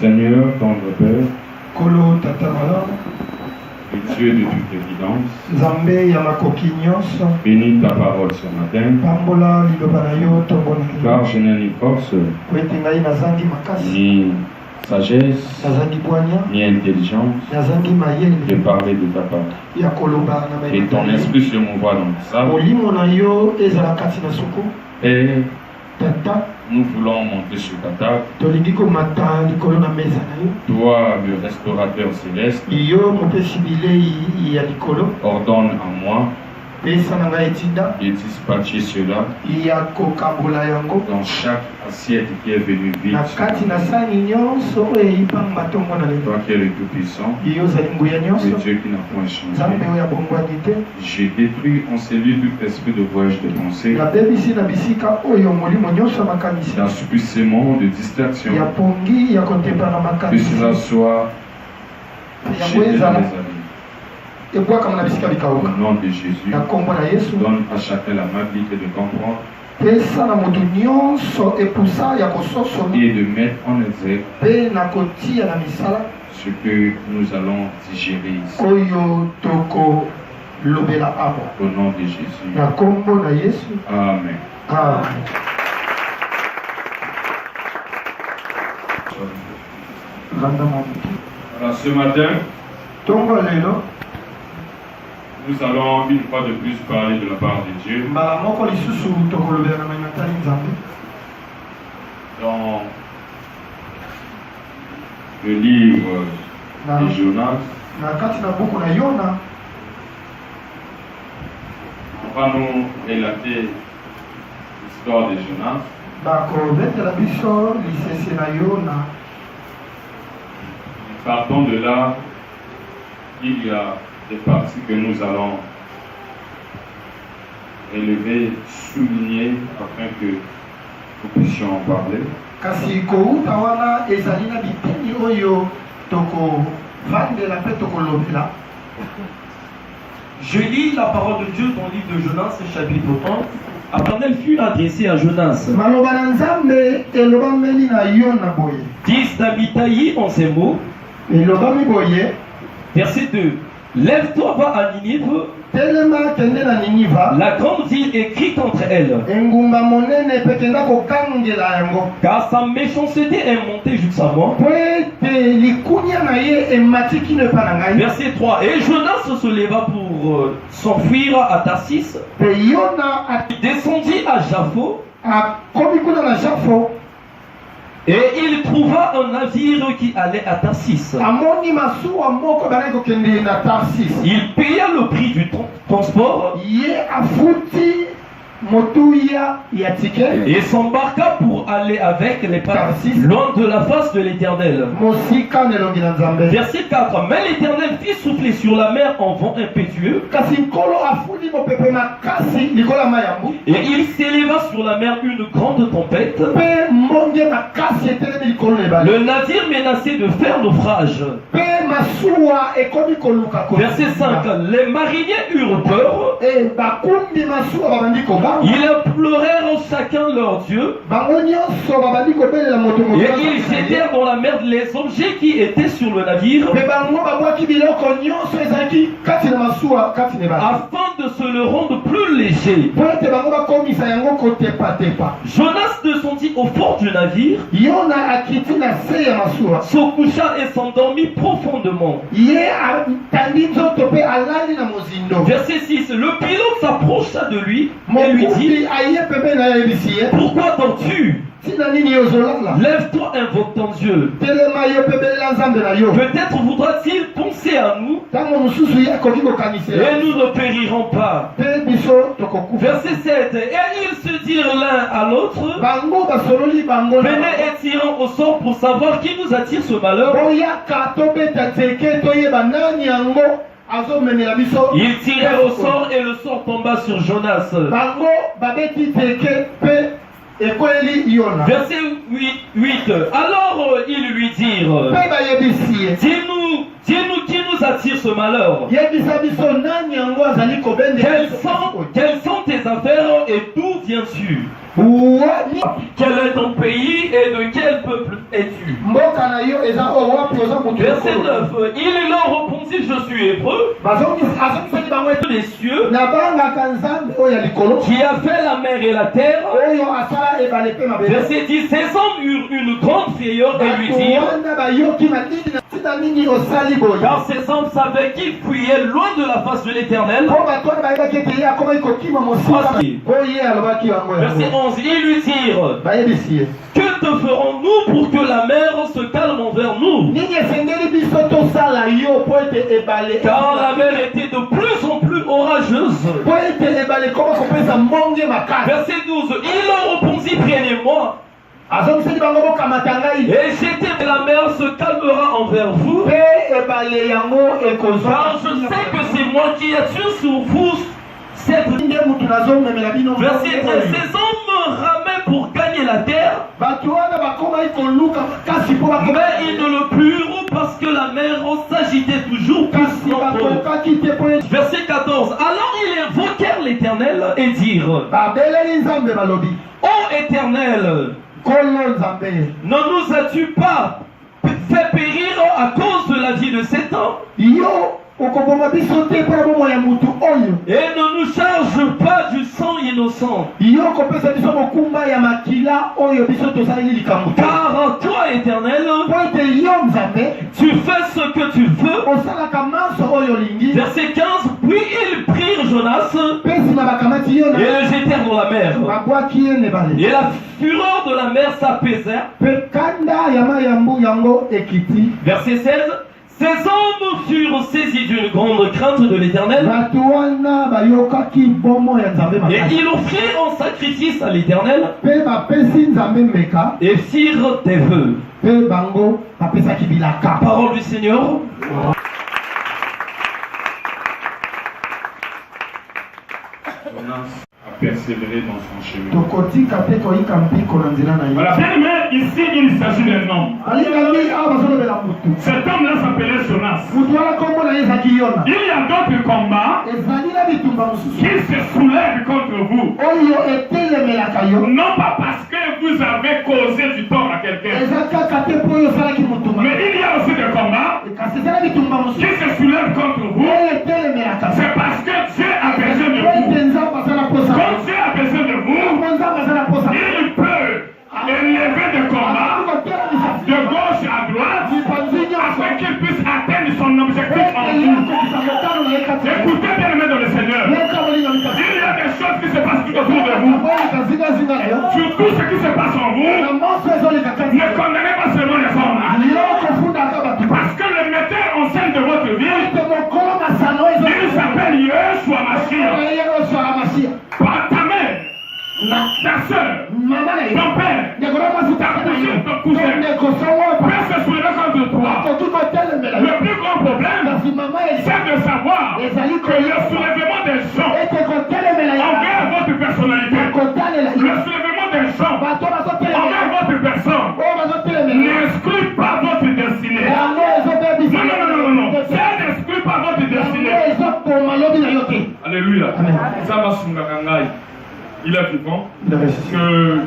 Seigneur, tendre Père, le Dieu de toute évidence, bénis ta parole ce matin, car je n'ai ni force, ni sagesse, ni intelligence de parler de ta parole. Et ton esprit se mouvra dans ça. Et nous voulons monter sur ta table. Toi, le restaurateur céleste, ordonne à moi de dispatcher cela dans chaque assiette qui est venue vide. Toi qui es le Tout-Puissant, le Dieu qui n'a point changé, j'ai détruit en celui tout esprit de voyage de pensée, d'assouplissement, de distraction, que cela soit jeté dans les abîmes. Au nom de Jésus, donne à chacun l'amabilité de comprendre et de mettre en exergue ce que nous allons digérer ici. Au nom de Jésus. Amen. Alors ce matin, nous allons une fois de plus parler de la part de Dieu dans le livre de Jonas. On va nous relater l'histoire de Jonas. Partons de là, il y a des parties que nous allons élever, souligner afin que nous puissions en parler. Je lis la parole de Dieu dans le livre de Jonas, chapitre 1. L'Éternel fut adressé à Jonas. Dis d'Amitaï en ces mots. Verset 2. Lève-toi, va à Ninive, la grande ville écrite entre elles, car sa méchanceté est montée jusqu'à moi. Verset 3. Et Jonas se leva pour s'enfuir à Tarsis. Il descendit à Jaffo. Et il trouva un navire qui allait à Tarsis. Il paya le prix du transport et s'embarqua pour aller avec les Tarsis loin de la face de l'Éternel. Verset 4. Mais l'Éternel fit souffler sur la mer un vent impétueux, et il s'éleva sur la mer une grande tempête. Le navire menaçait de faire naufrage. Verset 5. Les mariniers eurent peur. Ils implorèrent chacun leur Dieu, et ils jetèrent dans la mer les objets qui étaient sur le navire, afin de se le rendre plus léger. Jonas descendit au fond du navire, se coucha et s'endormit profondément. Verset 6. Le pilote s'approcha de lui et lui dit: pourquoi dors-tu? Lève-toi, invoque ton Dieu. Peut-être voudra-t-il penser à nous et nous ne périrons pas. Verset 7. Et ils se dirent l'un à l'autre: venez et tirons au sort pour savoir qui nous attire ce malheur. Ils tirèrent au sort et le sort tomba sur Jonas. Verset 8. Alors ils lui dirent: dis-nous qui nous nous attire ce malheur? Quelles sont tes affaires et d'où viens-tu? Quel est ton pays et de quel peuple es-tu? Verset 9. Il leur répondit, je suis hébreu, les cieux, qui a fait la mer et la terre. Verset 10. Ces hommes eurent une grande frayeur et lui dirent, car ces hommes savaient qu'ils fuyaient loin de la face de l'Éternel. Verset 11. Ils lui dirent, que te ferons-nous pour que la mer se calme envers nous? Car la mer était de plus en plus orageuse. Verset 12. Il leur répondit, prenez-moi, et j'étais la mer se calmera envers vous, car je sais que c'est moi qui attire sur vous cette... Verset 13. Ces hommes ramaient pour gagner la terre, mais ils ne le purent parce que la mer s'agitait toujours plus lentement. Verset 14. Alors ils invoquèrent l'Éternel et dirent, ô Éternel, ne nous as-tu pas fait périr à cause de la vie de cet homme? Et ne nous charge pas du sang innocent. Car toi, Éternel, tu fais ce que tu veux. Verset 15. Puis ils prirent Jonas et le jetèrent dans la mer. Et la fureur de la mer s'apaisa. Verset 16. Ces hommes furent saisis d'une grande crainte de l'Éternel, et ils offrirent en sacrifice à l'Éternel et firent des vœux. Parole du Seigneur. Jonas a persévéré dans son chemin. Voilà, bien ici il s'agit d'un homme. Cet homme-là s'appelait Jonas. Il y a d'autres combats qui se soulèvent contre vous. Non pas parce que vous avez causé du tort à quelqu'un, mais il y a aussi des combats qui se soulèvent contre vous. C'est parce que Dieu a besoin de vous. Quand Dieu a besoin de vous, il peut élever des combats de gauche à droite afin qu'il puisse atteindre son objectif en vous. Écoutez bien aimés dans le Seigneur, il y a des choses qui se passent tout autour de vous. Surtout ce qui se passe en vous, ne condamnez pas seulement les hommes, parce que le metteur en scène de votre vie, il s'appelle Yeshua Mashiach. Par ta mère, ta soeur, ton père, ta cousine, ton cousin, peut se soulever contre toi. Le plus grand problème, c'est de savoir que le soulèvement des gens envers votre personnalité, le soulèvement des gens envers votre personne, n'exclut pas votre destinée. Non. Ça n'exclut pas votre destinée. Alléluia. Il est vivant. Que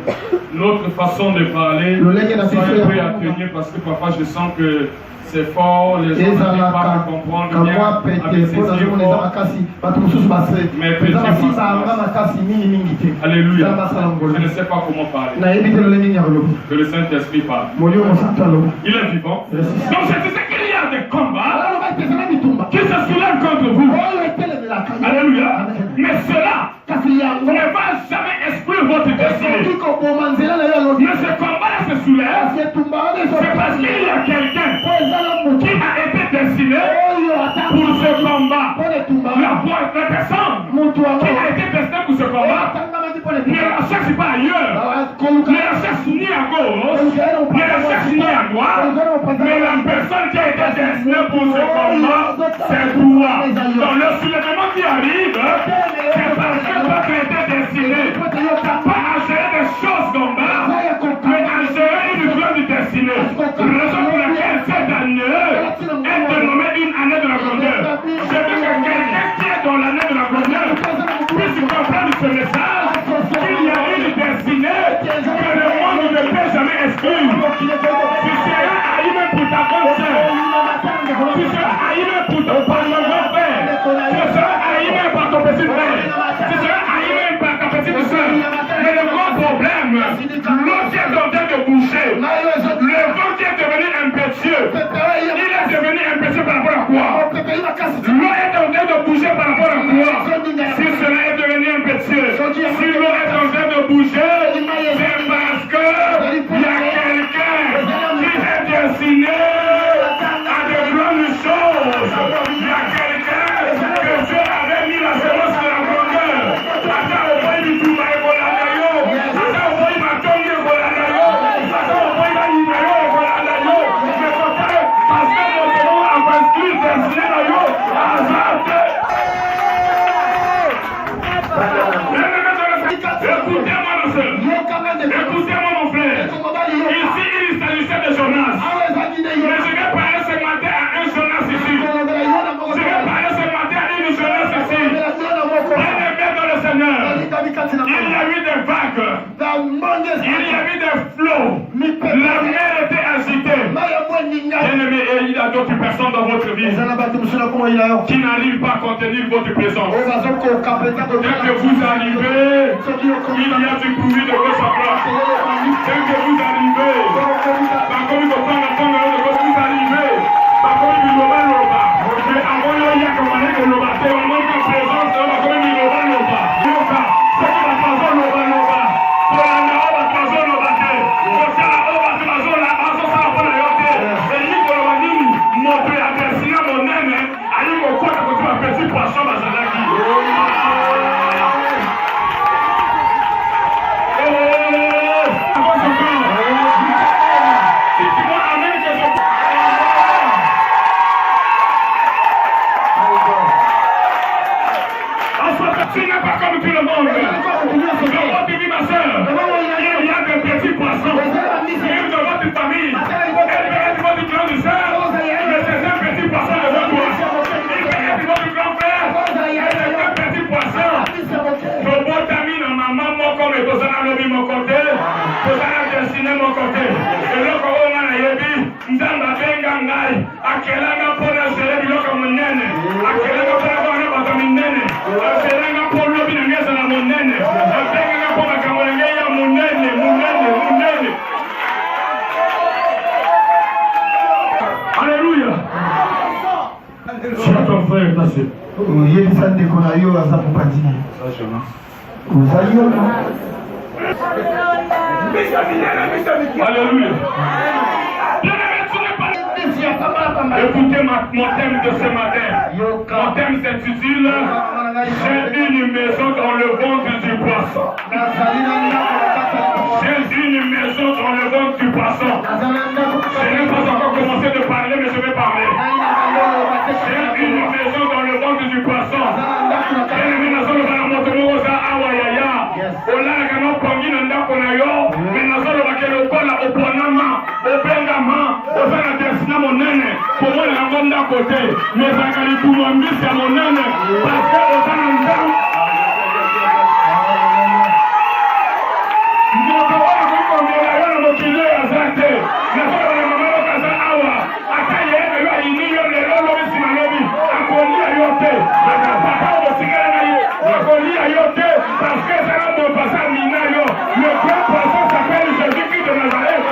notre façon de parler soit un peu atténuée parce que parfois je sens que c'est fort, les gens n'arrivent pas à comprendre bien avec ces efforts. Mais petit Alléluia. Je ne sais pas comment parler. Que le Saint-Esprit parle. Il est vivant. Donc c'est ce qu'il y a des combats qui se soulèvent contre vous. Alléluia. Mais cela ne va jamais exclure votre destinée. Mais ce combat-là se soulève, c'est parce qu'il y a quelqu'un qui a été destiné pour ce combat. La personne qui a été destinée pour ce combat ne la cherche pas ailleurs, ne la cherche ni à gauche, ne la cherche ni à droite, mais la personne qui a été destinée pour ce combat, c'est toi. Donc le soulèvement qui arrive, c'est parce que toi tu as été destiné pas à gérer des choses d'en bas, mais à gérer une grande destinée. Raison pour laquelle cette année est dénommée une année de la destinée que le monde ne peut jamais exclure. Tu seras haï même pour ta grande sœur. Tu seras haï même pour ton grand frère. Tu seras haï même par ton petit frère. Tu seras haï même par ta petite sœur. Mais le grand problème, l'eau qui est en train de boucher, le vent qui est devenu impétueux, il est devenu impétueux par rapport à quoi? L'eau est en train de bouger par rapport à quoi? Si cela est devenu impétueux, si l'eau est en train de bouger, c'est parce que il y a quelqu'un qui est destiné à de grandes choses. Il y a quelqu'un que Dieu avait mis la semence de la grandeur. Attends, au point du tout, attends, au point du matongi, attends, au point du numéro, mais parce que mon nom a basculé destiné à yo, à Zate. Écoutez-moi, ma soeur. Écoutez-moi, mon frère. Ici, il s'agissait de Jonas. Mais je vais parler ce matin à un Jonas ici. Je vais parler ce matin à une Jonas ici. Bien-aimé dans le Seigneur, il y a eu des vagues. Il y a eu des flots. La mer était agitée. Bien-aimé, et il y a d'autres personnes dans votre vie qui n'arrivent pas à contenir votre présence. Dès que vous arrivez, il y a du bruit de votre place. Dès que vous arrivez, par contre, il faut prendre le temps de vous arriver. Par contre, il faut pas le bas. Mais avant, il y a comme on est que le bas. C'est vraiment une présence, par contre, il faut pas le bas. C'est qui va passer le bas, le bas. Pour la nao, va passer le bas. Pour ça, la haut, va passer la haut, ça va pas le yoté. Et il faut le dire, mon père a dessiné mon aime, allez, mon quoi, quand tu vas petit poisson, va s'en aller. Tu n'es pas comme tout le monde. Devant tu vis ma soeur. Il y a des petits poissons. Même dans votre famille. Elle peut être votre grande soeur. Mais c'est un petit poisson devant toi. Il peut être votre grand frère. Mais c'est un petit poisson. Ton bon ami, ma maman, comme Tozana Lobi, mon côté. Tozana destiné, mon côté. Et là, quand on a yebi, Nzamba Benga Ngai. Akelanga Pona Zélébi, Loka Munene. Akelanga Pona Zélébi, Loka Munene. Akelanga Pona Lobi, Ngeza na Munene. Akelanga Pona Kamolenge ya Munene, Munene, Munene. Alléluia. C'est ton frère, merci. Yebisa ndeko na yo aza mopanzini. Ozali yo. Alléluia. Écoutez mon thème de ce matin. Mon thème s'intitule J'ai une maison dans le ventre du poisson. J'ai une maison dans le ventre du poisson. Je n'ai pas encore commencé de parler, mais je vais parler. J'ai une maison dans le ventre du poisson. J'ai une maison dans le ventre du poisson. Olaka no pongi na ndako na yo menazolo bakelo kola oponama obengama ozana desina monene komona yango ndako te mezaka libumu ambisi ya monene parce que ozana ndako moto wana kokondela yo na mokili aza te nazola na mama okaza awa ata yeyebe yo ayini yo lelo lobi nsima lobi akolia yo te papa obotikala na ye akolia yo te parce que ezala mopasa mina yo le grand poisson s'appelle Jésus-Christ de Nazareth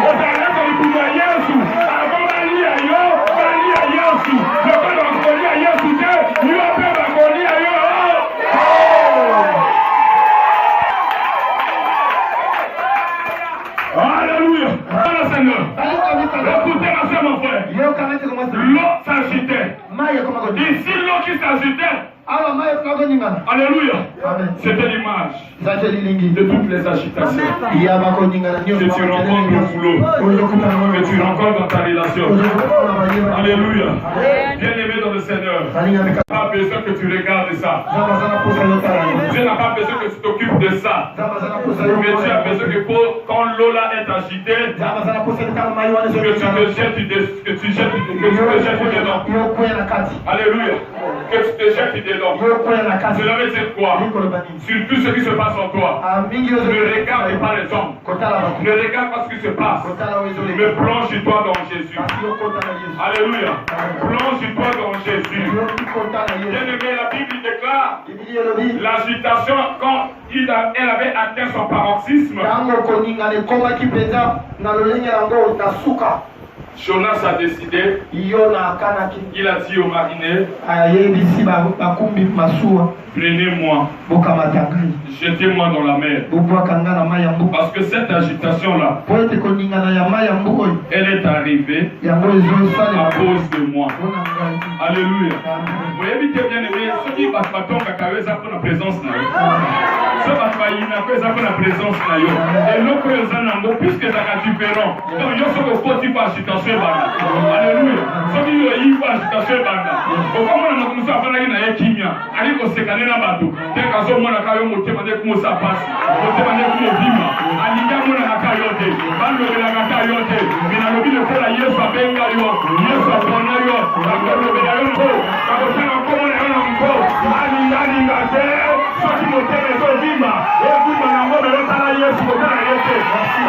ozalaka libumu ya Yesu avant balia yo balia Yesu lokola bakolia Yesu te yo mpe bakolia yo. Alléluia. Seigneur. Écoutez ma soeur, mon frère. L'eau s'agitait. Ici, l'eau qui s'agitait. Alléluia. C'était l'image de toutes les agitations que tu rencontres au boulot, que tu rencontres dans ta relation. Alléluia. Bien-aimé dans le Seigneur, tu n'as pas besoin que tu regardes ça. Dieu n'a pas besoin que tu t'occupes de ça. Mais tu as besoin que quand l'eau là est agitée, que tu te jettes dedans. Alléluia. que tu te jettes dedans. Cela veut dire quoi? Sur tout ce qui se passe en toi. Ne regarde pas les hommes. Ne regarde pas ce qui se passe. Mais plonge-toi dans Jésus. Alléluia. Plonge-toi dans Jésus. Bien-aimé, la Bible déclare l'agitation quand elle avait atteint son paroxysme. Jonas a décidé, il a dit au marinier, prenez-moi, jetez-moi dans la mer. Parce que cette agitation-là, elle est arrivée à cause de moi. Alléluia. Vous voyez bien aimé, ceux qui battent la présence, ceux qui battent la présence, et l'autre puisque ça a différent. Donc, il y a ce qui agitation. Alléluia. Ceux qui ont agitation, comment nous avons fait kimia, allez au sécaner la bateau. Dès qu'à ce moment-là, on va demander comment ça passe. On va demander comment vivre. Alliga mon akayote, bando de la akayote. Mais dans le but de faire la yesu à bengayo, yesu à bonayo, la gorge de la yonko. Quand on fait encore on est encore. Alliga ceux qui m'ont fait les vivre. Et vous m'en avez de la yesu pour la yesu.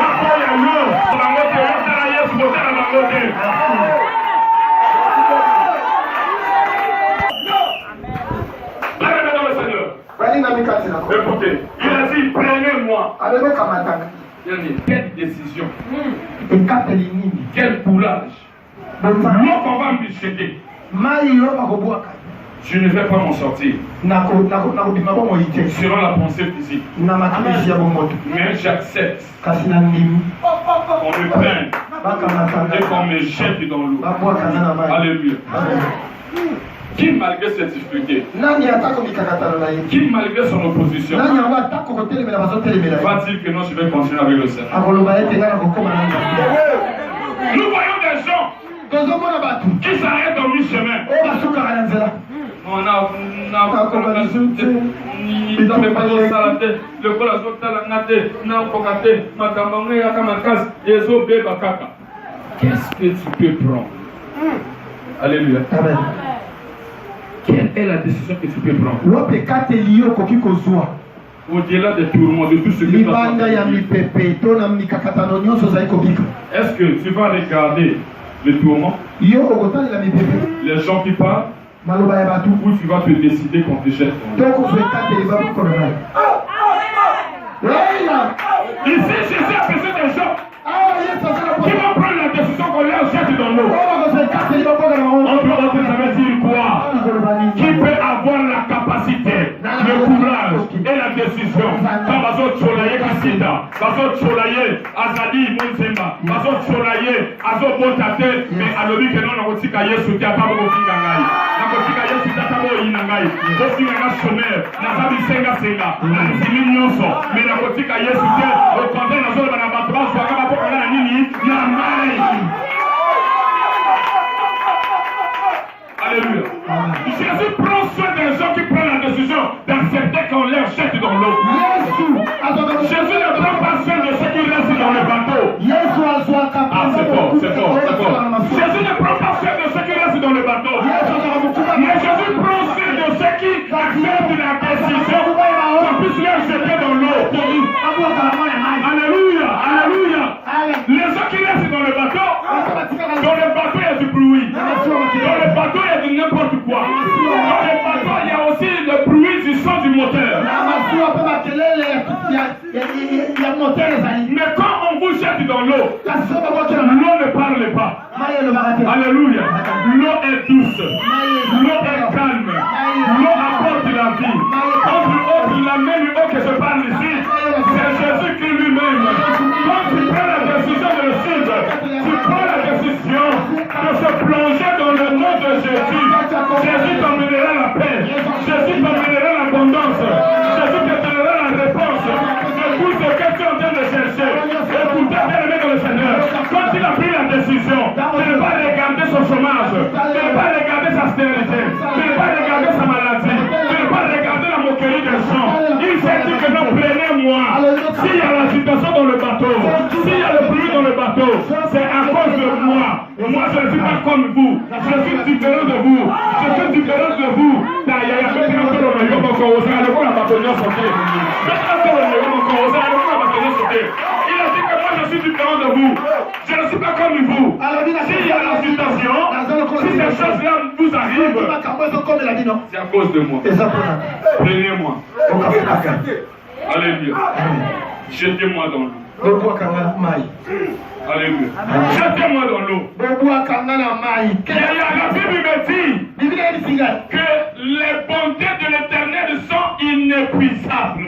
Papa ya yo, la moto de la yesu pour la moto. Écoutez, il a dit prenez-moi. Quelle décision, quel courage. L'eau qu'on va me jeter, je ne vais pas m'en sortir selon la pensée physique. Mais j'accepte qu'on me prenne et qu'on me jette dans l'eau. Alléluia. Qui malgré cette difficulté, qui malgré son opposition, va dire que non, je vais continuer avec le Seigneur. Nous voyons des gens qui s'arrêtent au mi-chemin. On a qu'est-ce que tu peux prendre? Alléluia. Amen. Quelle est la décision que tu peux prendre? Au-delà des tourments, de tout ce que tu as. Est-ce que tu vas regarder les tourments, les gens qui parlent, ou tu vas te décider qu'on te jette? Ici, Jésus a besoin des gens qui vont prendre la décision qu'on leur jette dans l'eau. On peut savoir dire quoi? Qui peut avoir la capacité, le courage et la décision? Quand Bazo Cholaye Kasida, Bazo Cholaye Azali Monzemba, Bazo Cholaye Azo Botate, mais à l'objet que non, on a Yesu qui a pas beaucoup de gangai. Nakotika Yesu qui a pas beaucoup de gangai. Aussi, on a chômeur, Nazabi Senga Senga, Nazimi Nyonso, mais Nakotika Yesu qui au contraire, nous avons un abattoir, soit comme pour la nini, Alléluia. Jésus prend soin des gens qui prennent la décision d'accepter qu'on les jette dans l'eau. Jésus ne prend pas soin de ceux qui restent dans le bateau. Ah, c'est fort. Jésus ne prend pas soin de ceux qui restent dans le bateau. Mais Jésus prend soin de ceux qui acceptent la décision qu'on puisse les jeter dans l'eau. Alléluia. Les gens qui restent dans le bateau, il y a du bruit. Dans le bateau, il y a de n'importe quoi. Dans le bateau, il y a aussi le bruit du son du moteur. Mais quand on vous jette dans l'eau, l'eau ne parle pas. Alléluia. L'eau est douce. L'eau est calme. L'eau apporte la vie. Entre la même eau que je parle ici, c'est Jésus qui lui-même. Quand tu prends la décision de le suivre, tu prends la décision de se plonger dans le nom de Jésus. Jésus t'emmènera la paix. Jésus t'emmènera l'abondance. Jésus te donnera la réponse de tout ce que tu es en train de chercher. Écoutez, bien-aimé dans le Seigneur, quand il a pris la décision de ne pas regarder son chômage, de ne pas regarder sa stérilité, de ne pas regarder sa maladie, de ne pas regarder la moquerie des gens, il s'est dit que non, prenez-moi. S'il y a la situation dans le bateau, s'il y a le bruit dans le bateau, c'est à cause de moi. Moi, je ne suis pas comme vous. Je suis différent de vous. Je suis différent de vous. Il a dit que moi je suis différent de vous. Je ne suis pas comme vous. S'il y a la situation, si ces choses-là vous arrivent, c'est à cause de moi. Prenez-moi. Alléluia. Jetez-moi dans l'eau. Alléluia. Jetez-moi dans l'eau. La Bible me dit que les bontés de l'Éternel sont inépuisables.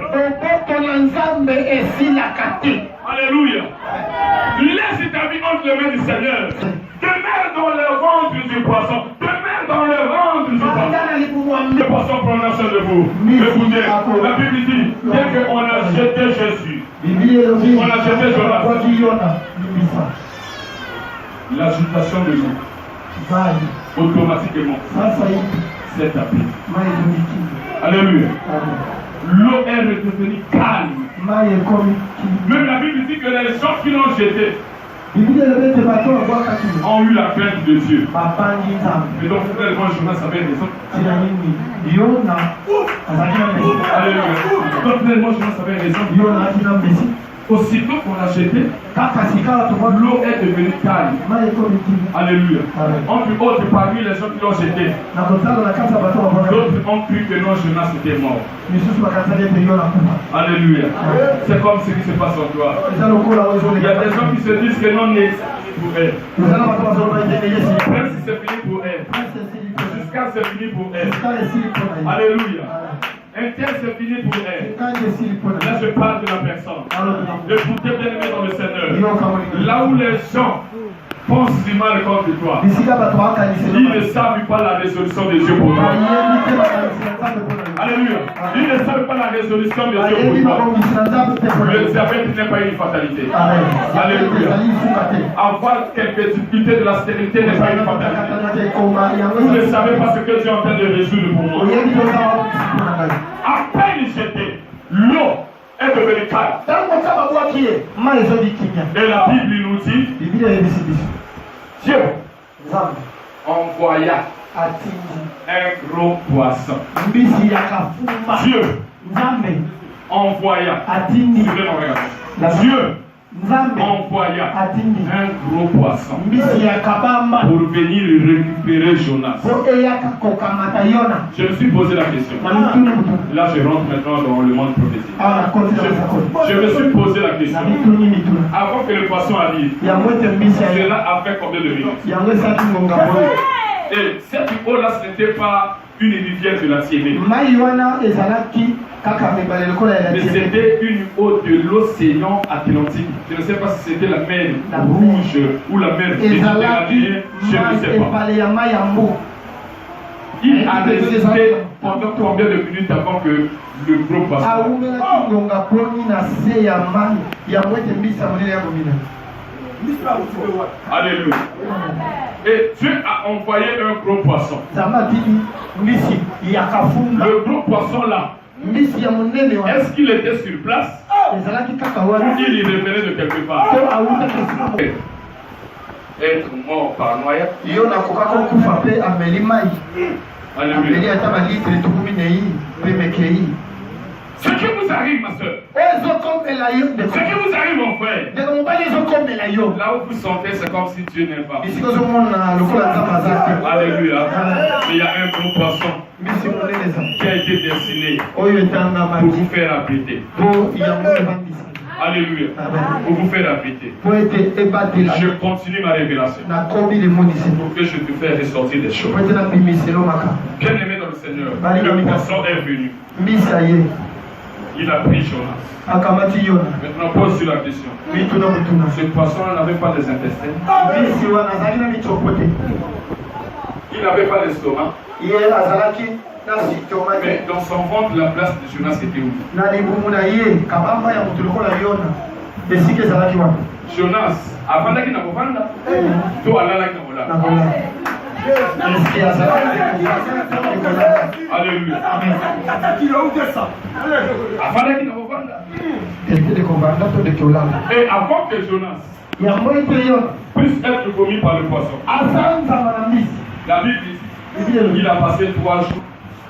Alléluia. Laisse ta vie entre les mains du Seigneur. Demeure dans le ventre du poisson. Demeure dans le ventre du poisson. Le poisson prend soin de vous. Écoutez, la Bible dit, dès qu'on a jeté Jésus, on a jeté Jonas. L'agitation de l'eau, automatiquement, s'est tapée. Alléluia. L'eau est redevenue calme. Même la Bible dit que les gens qui l'ont jeté ont eu la crainte de Dieu. Et donc, finalement, Jonas avait raison. Alléluia. Donc, finalement, Jonas avait raison. Aussitôt qu'on l'a jeté, l'eau est devenue calme. Alléluia. On peut autre parmi les gens qui l'ont jeté. D'autres ont cru que non, Jonas était mort. Alléluia. C'est comme ce qui se passe en toi. Il y a des gens qui se disent que non, c'est pour elle. Même si c'est fini pour elle. Jusqu'à ce que c'est fini pour elle. Alléluia. Un tel c'est fini pour elle. Là je parle de la personne. Écoutez bien aimé dans le Seigneur. Là où les gens pensent du mal contre toi, ils ne savent pas la résolution de Dieu pour toi. Alléluia. Ils ne savent pas la résolution de Dieu pour toi. Le diabète n'est pas une fatalité. Alléluia. Avoir quelques difficultés de la stérilité n'est pas une fatalité. Vous ne savez pas ce que Dieu est en train de résoudre pour moi. À peine jeté, l'eau est devenue calme. Et la Bible nous dit, Dieu envoya un gros poisson. Dieu envoya. Dieu envoya un gros poisson pour venir récupérer Jonas. Je me suis posé la question. Là, je rentre maintenant dans le monde prophétique. Je me suis posé la question. Avant que le poisson arrive, cela a fait combien de minutes? Et cette eau-là, ce n'était pas une rivière de la Tiémé. Mais c'était une eau de l'océan Atlantique. Je ne sais pas si c'était la mer Rouge ou la mer Méditerranéenne. Je ne sais pas. Il a résisté pendant combien de minutes avant que le gros poisson? Alléluia. Et Dieu a envoyé un gros poisson. Le gros poisson là, est-ce qu'il était sur place ou il revenait de quelque part? Être mort par noyade. Alléluia. Ce qui vous arrive, ma soeur, ce qui vous arrive, mon frère, là où vous sentez, c'est comme si Dieu n'est pas. Alléluia. Mais il y a un gros poisson qui a été destiné pour vous faire habiter. Alléluia. Pour vous faire habiter. Je continue ma révélation pour que je te fasse ressortir des choses. Bien aimé dans le Seigneur, le poisson est venu. Il a pris Jonas. Maintenant, pose-lui la question. Ce poisson n'avait pas des intestins. Il n'avait pas d'estomac. Mais dans son ventre, la place de Jonas était où? Jonas, avant qu'il n'ait pas tout allait là qu'il Alléluia. Avant qu'il n'ait pas et avant que Jonas puisse être vomi par le poisson. La Bible dit il a passé 3 jours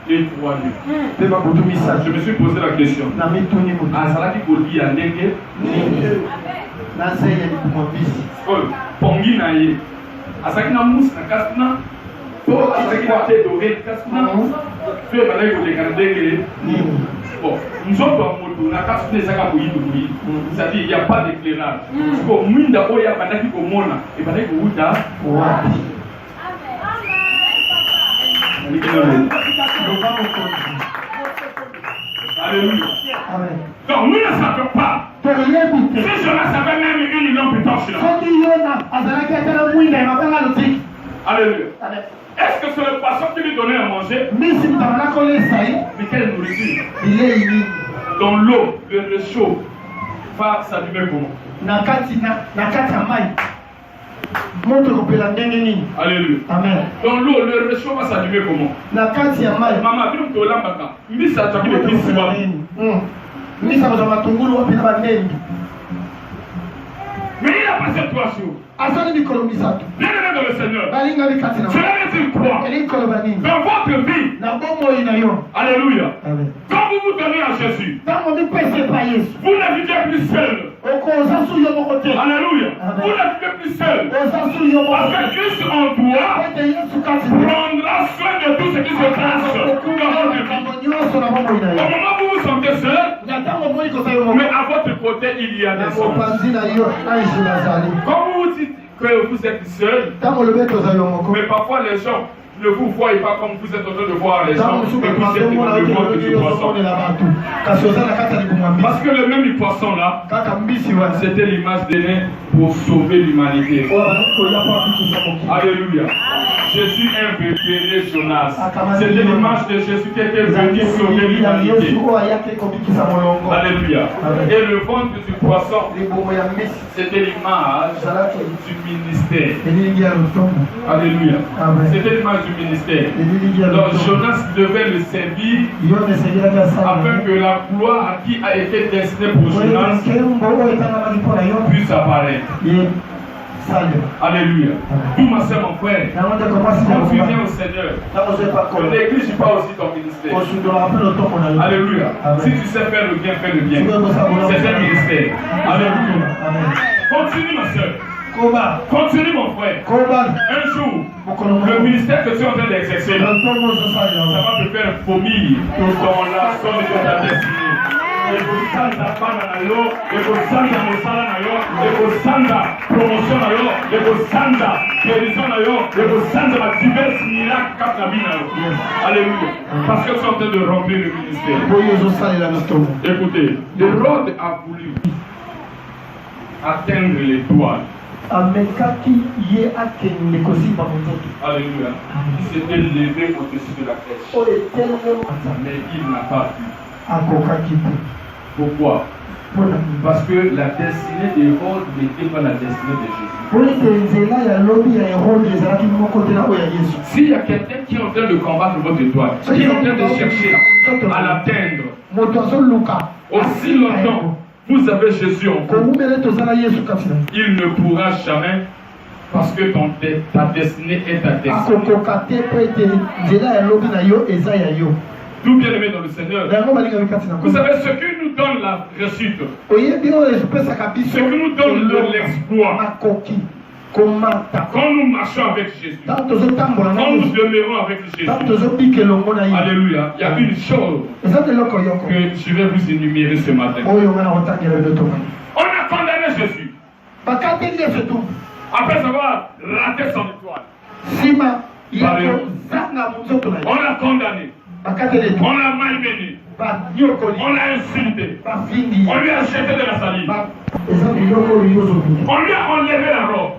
et 3 nuits. Je me suis posé la question. Azalaki Kodi a Nenge Pongi na ye. Azaki na mousse na kasna. Azaki na tête d'oreille kasna. Tu es malade de Kandenge. Bon, nous autres, on a cassé des sacs à bouillir. C'est-à-dire qu'il n'y a pas d'éclairage. Parce que Mwinda Oya, Banaki Komona, et Banaki Ouda. Alléluia. Donc nous ne savons pas. Si Jonas avait même une lampe torche là. Alléluia. Est-ce que c'est le poisson qui lui donnait à manger? Mais quelle nourriture? Dans l'eau, le réchaud va s'allumer comment? Alléluia. Amen. Dans l'eau, le réchaud va s'allumer comment? Maman, tu me l'as maintenant. Mais ça, tu as mis le plus mais il a passé 3 jours. Bien-aimé dans le Seigneur, cela veut dire quoi? Dans votre vie, alléluia, quand vous vous donnez à Jésus, vous ne vivez plus seul. Alléluia, vous ne vivez plus seul. Parce que Christ en toi prendra soin de tout ce qui se passe dans votre vie. Au moment où vous vous sentez seul, mais à votre côté il y a des anges. Quand vous dites que vous êtes seul, mais parfois les gens ne vous voient pas comme vous êtes en train de voir les gens, mais vous êtes dans le ventre du poisson. Parce que le même poisson là, c'était l'image d'aîné pour sauver l'humanité. Alléluia. Jésus est révélé Jonas. C'était l'image de Jésus qui était venu sauver l'humanité. Alléluia. Et le ventre du poisson, c'était l'image du ministère. Alléluia. C'était l'image du ministère. Donc Jonas devait le servir afin que la gloire à qui a été destinée pour Jonas puisse apparaître. Alléluia. Vous, ma soeur, mon frère, quand tu viens au Seigneur, ne néglige pas aussi ton ministère. Alléluia. Si tu sais faire le bien, fais le bien. C'est un ministère. Alléluia. Continue, ma soeur. Continue, mon frère. Un jour, le ministère que tu es en train d'exercer, ça va te faire vomir dans la zone de ta destinée. Et vous sanda bana na yo, et vous sanda mosala na yo, et vous sanda promotion na yo, et vous sanda guérison na yo, et vous sanda ma divers miracles cap na bina yo. Alléluia. Parce que tu es en train de remplir le ministère. Écoutez, Hérode a voulu atteindre l'étoile. Alléluia. Il s'était levé au-dessus de la crèche. Mais il n'a pas pu. Pourquoi? Parce que la destinée d'Hérode n'était pas la destinée de Jésus. S'il y a quelqu'un qui est en train de combattre votre étoile, qui est en train de chercher à l'atteindre, aussi longtemps vous avez Jésus en vous, il ne pourra jamais, parce que ta destinée est ta destinée. Tout bien aimé dans le Seigneur. Vous savez ce qui nous donne la réussite, ce qui nous donne l'exploit, quand nous marchons avec Jésus, quand nous demeurons avec Jésus, alléluia, il y a une chose que je vais vous énumérer ce matin. On a condamné Jésus après avoir raté son étoile. On l'a condamné. On l'a malmené. On l'a insulté. On lui a jeté de la salive. On lui a enlevé la robe.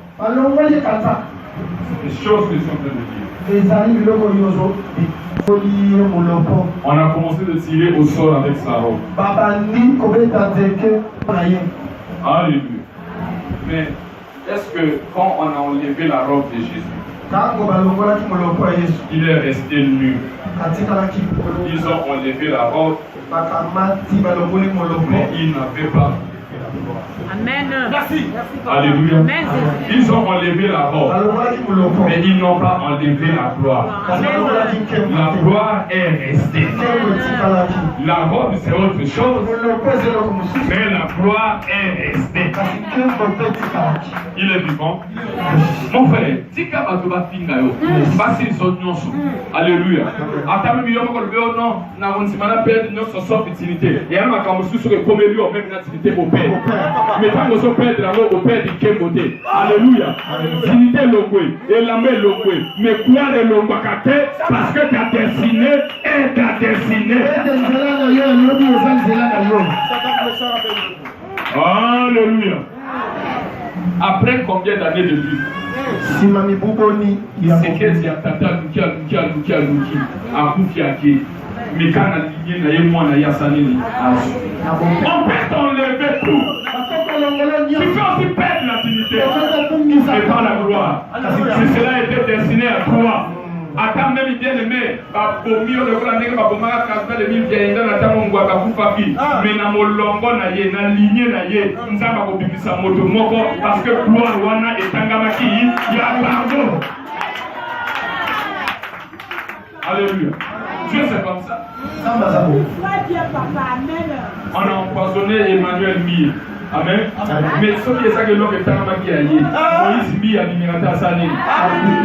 Les choses que je suis en train de dire. On a commencé de tirer au sol avec sa robe. Alléluia. Mais est-ce que quand on a enlevé la robe de Jésus, il est resté nu? Ils ont enlevé la robe, mais ils n'avaient pas. Amen. Merci. Alléluia. Ils ont enlevé la robe, mais ils n'ont pas enlevé la gloire. La gloire est restée. La robe, c'est autre chose, mais la gloire est restée. Il est vivant. Mon frère, si tu as passé les autres noms, alléluia. Attends, mais non, n'a perdre notre sortilité. Et elle m'a commencé sur le premier lieu, même l'activité au père. Mais quand nous sommes perdre au père du Kémoté. Alléluia. Dignité longoué, et la main longoué. Mais quoi les longouakate, parce que ta destinée est ta destinée. Alléluia. Après combien d'années de vie? Si Mami Bouboni, c'est qu'elle y a tata Luki, mais quand on a lié, moi, on a yassani. On peut t'enlever tout. Tu peux aussi perdre la dignité. Mais pas la gloire. Si cela était destiné à toi. Attends, même bien aimé, au milieu de la nègre, le mille vieilles, mais na molongo na ye, na lignée na ye, nzamba ko bimisa moto moko, parce que gloire wana etangamaki, ya pardon. Alléluia. Dieu c'est comme ça. On a empoisonné Emmanuel Mille. Amen. Mais ce qui est ça que l'homme est en train de dire, Moïse Mille a numéroté à Sané.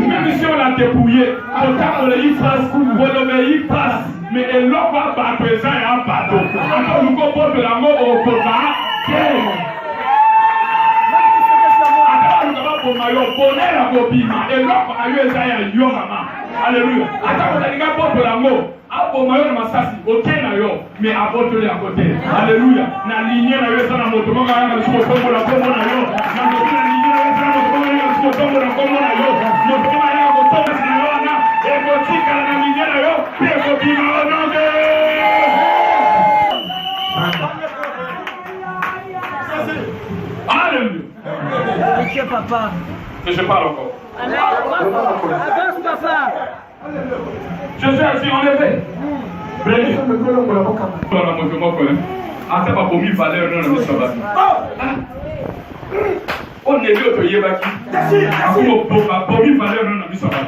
Même si on l'a dépouillé, autant on le passe, on le passe, mais l'homme va battre ça et un bateau. Encore nous comprenons de l'amour au combat. Alléluia. Attends, on a dit que l'amour. Abo mayo na masasi, ok na yo, mais abo tole à côté. Alléluia. Na lignée na yo sana moto mo ngaya na suko kombo na kombo na yo. Na ndoki na lignée na yo sana moto mo ngaya na suko kombo na kombo na yo. Moto mo ngaya na kotomba na yo na ego tika na lignée na yo, peko bima ononde. Alléluia. Monsieur papa. Que je parle encore. Avance papa. Jésus a dit enlevé. Béni. Attends, pas pour mille valeurs dans le sabbat. On est venu au Yébaki. Pour mille valeurs dans le sabbat.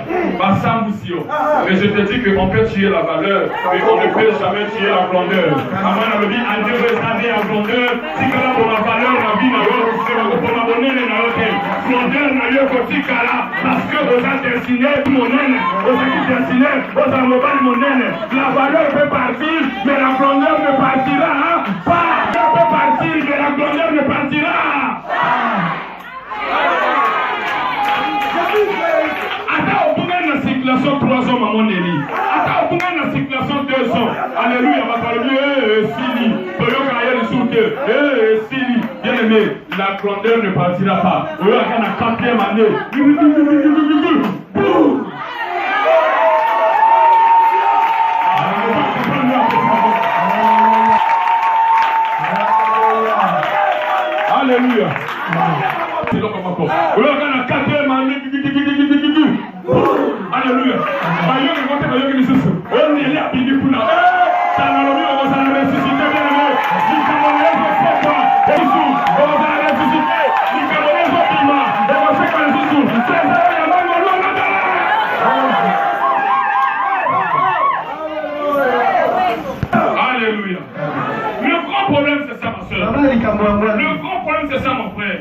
Mais je te dis qu'on peut tuer la valeur, mais on ne peut jamais tuer la grandeur. Avant, on a dit, à Dieu restander la grandeur. Si on a pour la valeur, la vie, pour m'abonner, la grandeur, parce que vous êtes destiné, mon aîne, vous êtes destiné, vous avez mon aîne. La valeur peut partir, mais la grandeur ne partira pas. Elle peut partir, mais la grandeur ne partira pas. Attends, on peut mettre la circulation 3 hommes à mon élie. Attends, on peut mettre la circulation 2 hommes. Alléluia, ma parole, Sili. Toyoka aïe sous Dieu. Sili. Bien aimé, la grandeur ne partira pas. Regarde la 4e année. Alléluia. Regarde la 4e année. Alléluia. On est là, puis du coup, là. Ça n'a pas on va ressusciter, bien aimé. Si ça va ressusciter, on va ressusciter. Si ça va ressusciter, on va ressusciter. C'est ça, il y a pas de Alléluia. Le grand problème, c'est ça, ma soeur. Le grand problème, c'est ça, mon frère.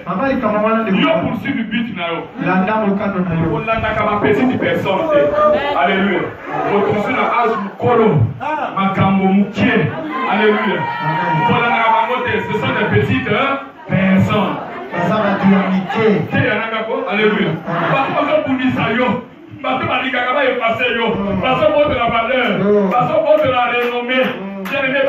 Dieu poursuit du but, on a une petite personne. Alléluia. On poursuit la âge du colo. Alléluia. Ce sont des petites personnes. Alléluia. Parce que la valeur, parce que la renommée. Bien-aimé,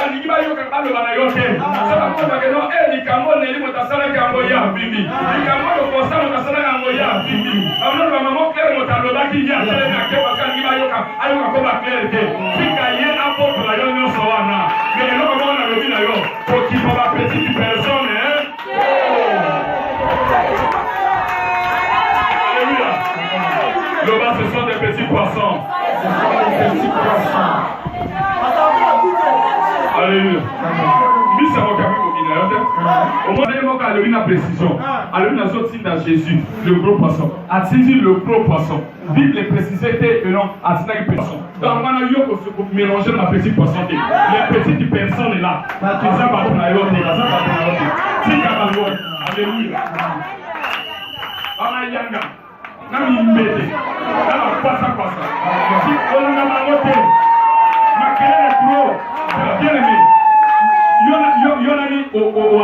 le bas, ce sont des petits poissons. Alléluia. Au moins, il y a une précision. Alors, il y a dans Jésus, le gros poisson. A saisi le gros poisson. Bible les précisé que non, a saisi le poisson. Donc, on a eu que mélanger ma petite poisson. Les petites personnes là. Alléluia. Alléluia. Nami mbete, nami pasa. Si on a mangote, makelele pro, bien aimé. Yona ni o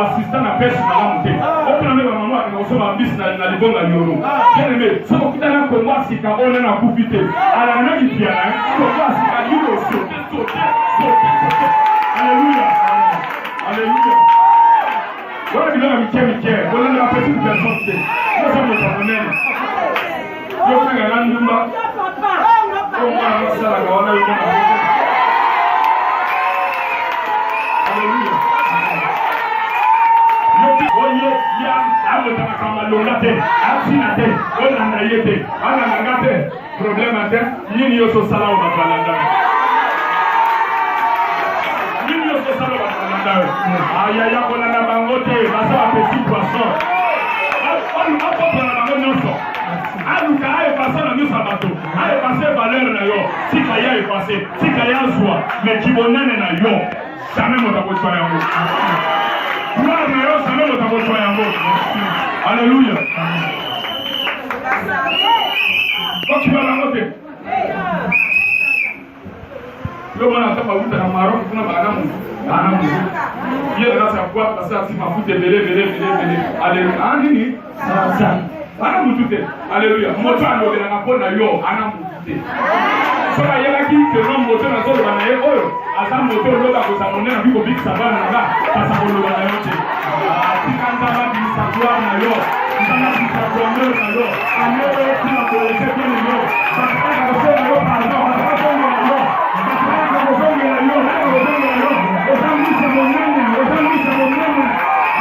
assistant na pêche na lamonte. Okuna me ba maman na osoma bis na libonga yoro. Bien aimé, so kitana ko moi sika ona na kupite. Ala na kipiana, ko moi sika yoro sauter. Alléluia. Alléluia. Voilà que l'homme Mickey, voilà la petite personne. Nous sommes au Cameroun. Nous sommes à l'Andumba. Alléluia. Aïe, on a bangote, ça petit poisson. On n'a pas de bangote. Aluka aye passé na nous sabato. Aye passé valeur na yo. Si kaya est passé, si kaya soit, mais qui bonane na yo. Jamais mon tapo soya yango. Gloire na yo, jamais mon tapo soya yango. Alléluia. Donc tu vas bangote. Yo mwana tapa wuta na Maroc kuna banamu. Il y a dans sa boîte parce que si ma foute est belé. Alléluia. Andini. Ana mutute. Alléluia. Moto alobe na kapona yo ana mutute. So la yela ki que non moto na zo bana ye oyo. Asa moto loba ko sa monena biko big sabana nga. Pasa ko loba na yote. Tikanta ba bi sakwa na yo. Ndana bi sakwa na yo. Ane ko kuna ko se ko yo. Sakwa ko so yo pa no. Sakwa ko yo. Sakwa ko so yo.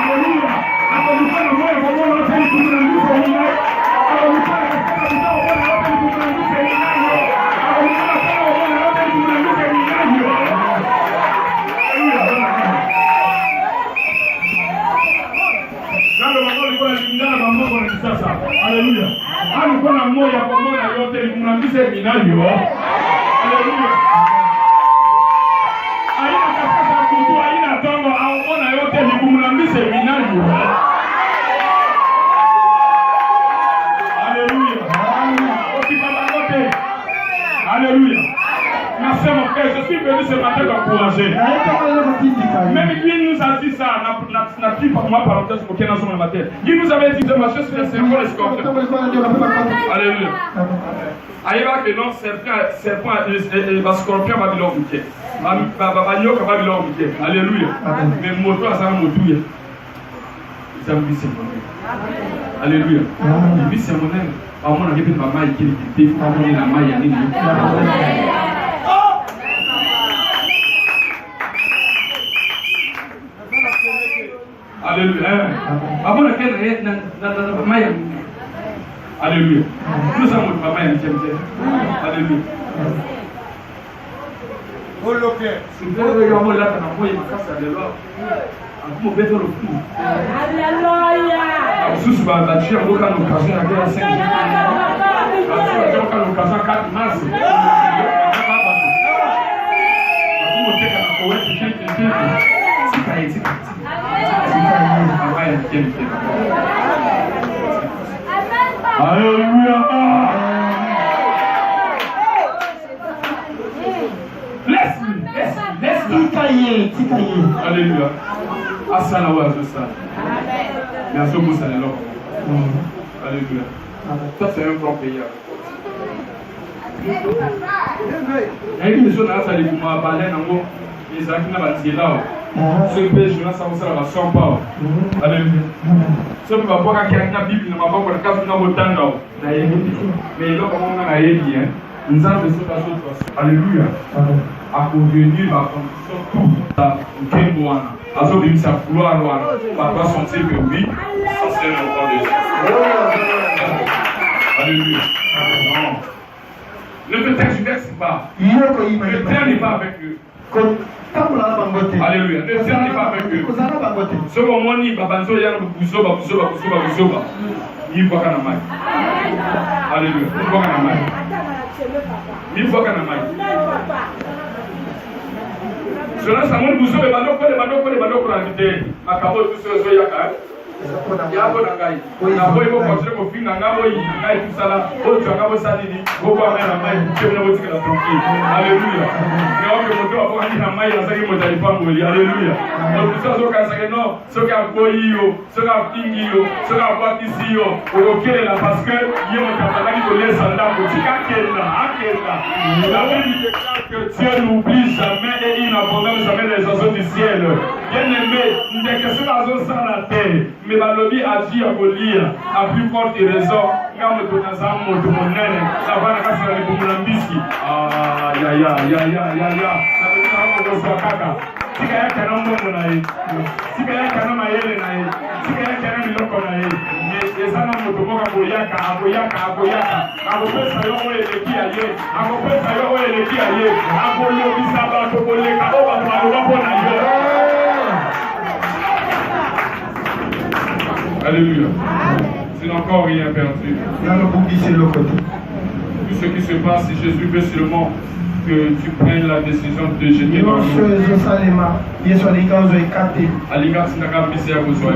Alléluia. Akolifanya moyo kwa moyo wote ili kumrudisha yeye. Akolifanya katika vitao wote ili kumrudisha yeye. Akolifanya kwa moyo wote ili kumrudisha yeye. Ndio mambo alikuwa yanalingana na mambo ya kisasa. Haleluya. Alikuwa na moyo kwa moyo yote ili kumrudisha yeye. Haleluya. Aina katika kutu aina tongo au ona yote ni kumrambise vinavyo. Alléluia. Okibabangote. Alléluia. Nasema frère, je suis venu ce matin t'encourager. Même lui nous a dit ça, n'a pris par moi parenthèse pour qu'il y ait dans le matin. Il nous avait dit de marcher sur les serpents et les scorpions. Alléluia. Aïe que non, serpent et scorpion va bilan bouquet. Babanyoka va bilan bouquet. Alléluia. Mais moto a ça moto. Ils ont vu c'est mon. Alléluia. Ils vu c'est mon. À mon avis, maman est qui était famille la maille à l'île. Alléluia. Avant la guerre, il y a maille. Alléluia. Nous sommes votre maman et alléluia. Oh l'ok. C'est vrai que moi là quand moi il m'a cassé de là. Vous pouvez faire le coup. Alléluia. Sous va la chère au cas l'occasion la guerre 5. Au cas l'occasion 4 mars. Vous montez quand on est c'est Alléluia. Laisse-le. Alléluia. Asana wa ça. Merci beaucoup ça là. Alléluia. Ça c'est un grand pays. Et une chose là ça les kuma balai nango. Les akina batila. Ce pays je ça va sans pas. Alléluia. Ce que va voir quand la Bible ne m'a pas encore casse dans votre temps. Mais là comment on a dit hein. Nous avons fait ça. Alléluia. À convenir la condition tout ça Kemboana. À ce que ça gloire va pas sentir que oui, ça c'est le roi de Dieu. Alléluia. Ne te tergiverse pas. Ne traîne pas avec eux. Alléluia. Ne tiens pas avec eux. Ce moment, il va banzo ya buzoba. Il voit kana mai. Alléluia. Il voit kana mai. Il voit kana mai. Cela ça montre buzoba bandoko la vidéo. Akabo tout ce zo yaka. Yabo na ngai. Na boy ko kontre ko finga ngabo yi ngai tusala. O tu ngabo salini. Boko amena mai. Kemna botika la tranquille. Alléluia. Mais on peut moto abo ani na mai na saki mo tali pango. Alléluia. O tu so ka saki no, so ka boyo, so ka fingiyo, so ka batisiyo. O kele la parce que yemo tapala ko lesa ndako tika kenda, akenda. La Bible déclare que Dieu n'oublie jamais et il n'abandonne jamais les oiseaux du ciel. Bien-aimé, dès que c'est la zone sur la terre, mais balobi a dit à Goliath, à plus forte raison, quand me donne ça, mon monnaie, ça va la casse avec mon lambissi. Ah, ya. La petite femme de Swakaka. Si quelqu'un qui a un bon naïe, si quelqu'un qui a un maïle naïe, si quelqu'un qui a un miloko naïe, mais les gens n'ont pas aboyaka. Akopé ça yo ele ki aye, akopé ça yo ele ki aye, akolo bisaba to boleka o ba ba bona yo. Alléluia. C'est encore rien perdu. Tout ce qui se passe, si Jésus veut seulement que tu prennes la décision de te jeter dans l'eau. Alika sinaka mbisi ya kozwa.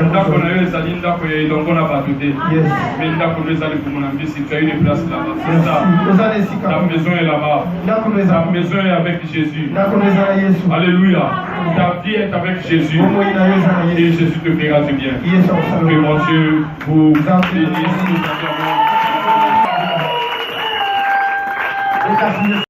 Ndako na yo ezali ndako ya elongo na bato te. Mais ndako na yo ezali komona mbisi, tu as une place là-bas. C'est ça. Ta maison est là-bas. Ta maison est avec Jésus. Alléluia. Ta vie est avec Jésus. Et Jésus te fera du bien. Que mon Dieu vous bénisse.